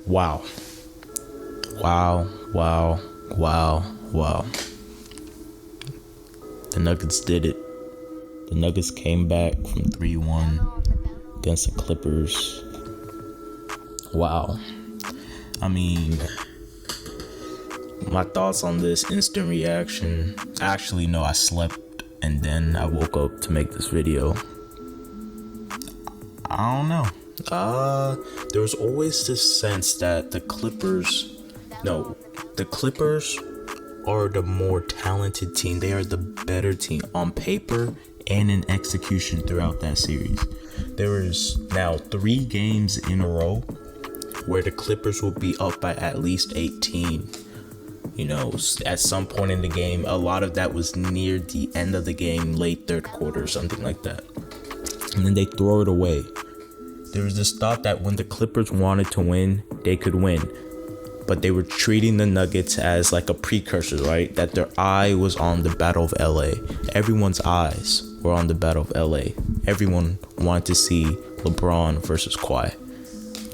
Wow. The Nuggets did it. The Nuggets came back from 3-1 against the Clippers. Wow. I mean, my thoughts on this instant reaction. Actually, no, I slept and then I woke up to make this video. I don't know. There was always this sense that the Clippers are the more talented team. They are the better team on paper and in execution throughout that series. There is now 3 games in a row where the Clippers will be up by at least 18. You know, at some point in the game, a lot of that was near the end of the game, late third quarter or something like that. And then they throw it away. There was this thought that when the Clippers wanted to win, they could win. But they were treating the Nuggets as like a precursor, right? That their eye was on the Battle of LA. Everyone's eyes were on the Battle of LA. Everyone wanted to see LeBron versus Kawhi,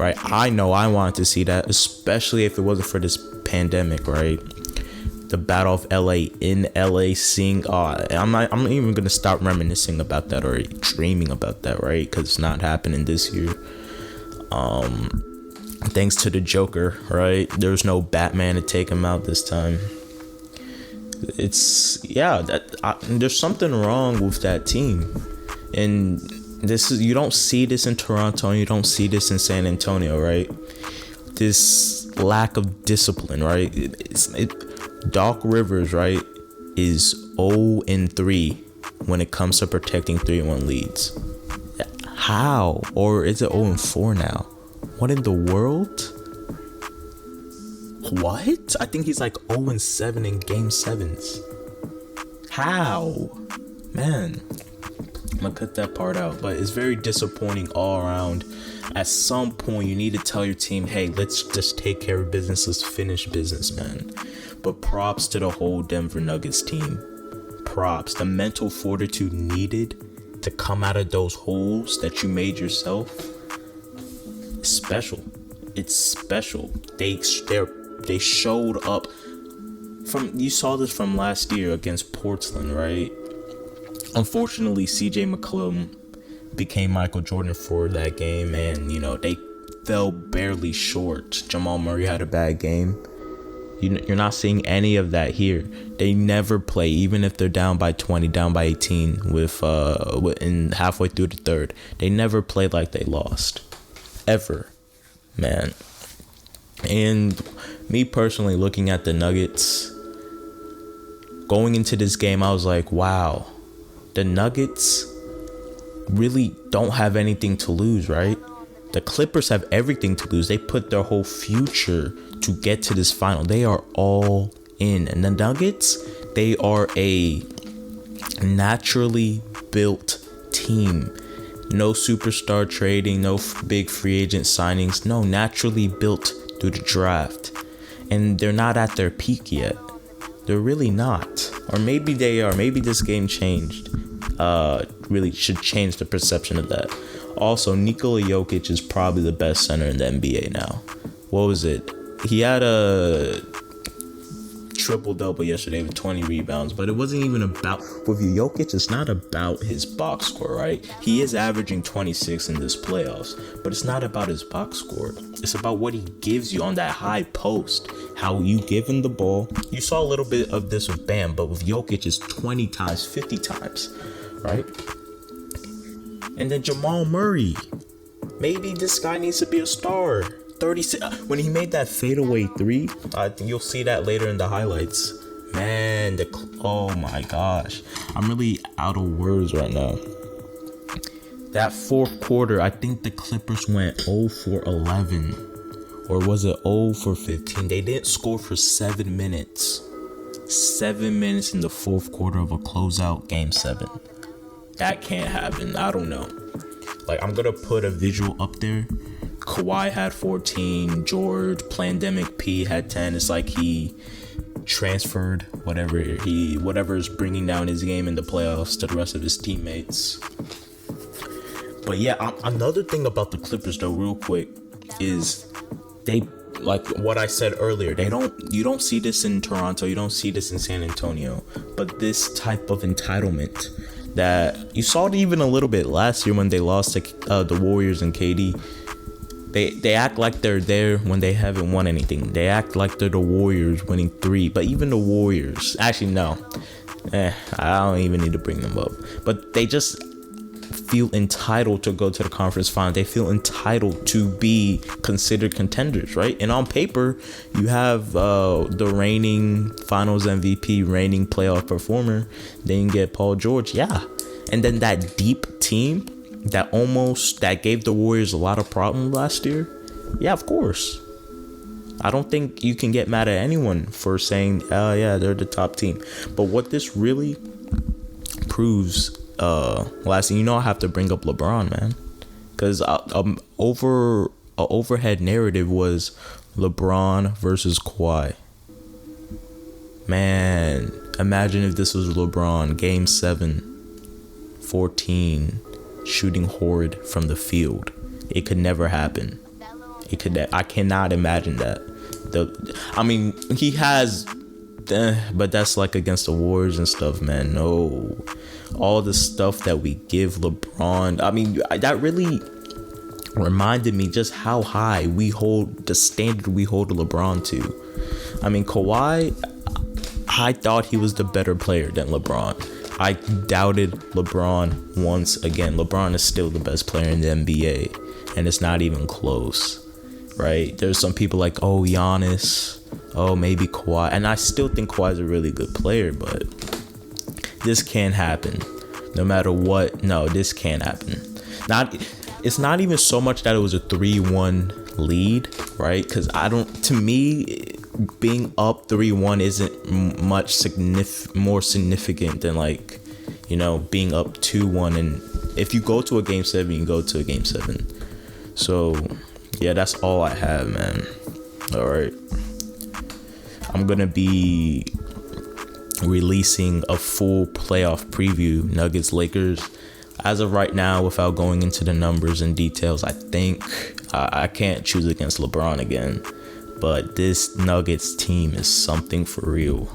right? I know I wanted to see that, especially if it wasn't for this pandemic, right? The Battle of LA in LA, seeing I'm not even gonna start reminiscing about that or dreaming about that, right? Because it's not happening this year. Thanks to the Joker, right? There's no Batman to take him out this time. There's something wrong with that team, and you don't see this in Toronto, and you don't see this in San Antonio, right? This lack of discipline, right? Doc Rivers, right, is 0-3 when it comes to protecting 3-1 leads. How? Or is it 0-4 now? What in the world? What? I think he's like 0-7 in game 7s. How? Man, I'm gonna cut that part out, but it's very disappointing all around. At some point, you need to tell your team, hey, let's just take care of business. Let's finish business, man. But props to the whole Denver Nuggets team. Props. The mental fortitude needed to come out of those holes that you made yourself is special. It's special. They showed up. You saw this from last year against Portland, right? Unfortunately, CJ McCollum became Michael Jordan for that game, and they fell barely short. Jamal Murray had a bad game. You're not seeing any of that here. They never play, even if they're down by 20, down by 18 in halfway through the third. They never play like they lost, ever, man. And me personally, looking at the Nuggets going into this game, I was like, wow, the Nuggets really don't have anything to lose, right? The Clippers have everything to lose. They put their whole future to get to this final. They are all in. And the Nuggets, they are a naturally built team. No superstar trading, no big free agent signings. No, naturally built through the draft. And they're not at their peak yet. They're really not. Or maybe they are. Maybe this game changed. Really should change the perception of that. Also, Nikola Jokic is probably the best center in the NBA now. What was it? He had a triple-double yesterday with 20 rebounds, but it wasn't even about... With Jokic, it's not about his box score, right? He is averaging 26 in this playoffs, but it's not about his box score. It's about what he gives you on that high post, how you give him the ball. You saw a little bit of this with Bam, but with Jokic, it's 20 times, 50 times, right? And then Jamal Murray. Maybe this guy needs to be a star. 36. When he made that fadeaway 3, I think you'll see that later in the highlights. Man, oh my gosh. I'm really out of words right now. That fourth quarter, I think the Clippers went 0 for 11. Or was it 0 for 15? They didn't score for 7 minutes. 7 minutes in the fourth quarter of a closeout game 7. That can't happen. I don't know. Like, I'm gonna put a visual up there Kawhi had 14, George Plandemic P had 10. It's like he transferred whatever's bringing down his game in the playoffs to the rest of his teammates. But yeah, another thing about the Clippers though, real quick, is they, like what I said earlier, you don't see this in Toronto, you don't see this in San Antonio, but this type of entitlement that you saw it even a little bit last year when they lost to the Warriors and KD. They act like they're there when they haven't won anything. They act like they're the Warriors winning 3. But even the Warriors, actually no, I don't even need to bring them up. But they just feel entitled to go to the conference final. They feel entitled to be considered contenders, right? And on paper, you have the reigning Finals MVP, reigning playoff performer. Then you get Paul George, yeah. And then that deep team that gave the Warriors a lot of problems last year. Yeah, of course. I don't think you can get mad at anyone for saying, oh yeah, they're the top team. But what this really proves, last thing, I have to bring up LeBron, man. Because overhead narrative was LeBron versus Kawhi. Man, imagine if this was LeBron, Game 7, 14, shooting horrid from the field. It could never happen. I cannot imagine that. He has, but that's like against the Warriors and stuff, man. No, all the stuff that we give LeBron. That really reminded me just how high we hold the standard we hold LeBron to. Kawhi, I thought he was the better player than LeBron. I doubted LeBron once again. LeBron is still the best player in the NBA, and it's not even close, right? There's some people like, oh, Giannis, oh, maybe Kawhi, and I still think Kawhi is a really good player, but this can't happen. No matter what, no, this can't happen. It's not even so much that it was a 3-1 lead, right? Because to me, being up 3-1 isn't much more significant than being up 2-1. And if you go to a game 7, you go to a game 7. So yeah, that's all I have, man. All right, I'm gonna be releasing a full playoff preview, Nuggets Lakers. As of right now, without going into the numbers and details, I think I can't choose against LeBron again. But this Nuggets team is something for real.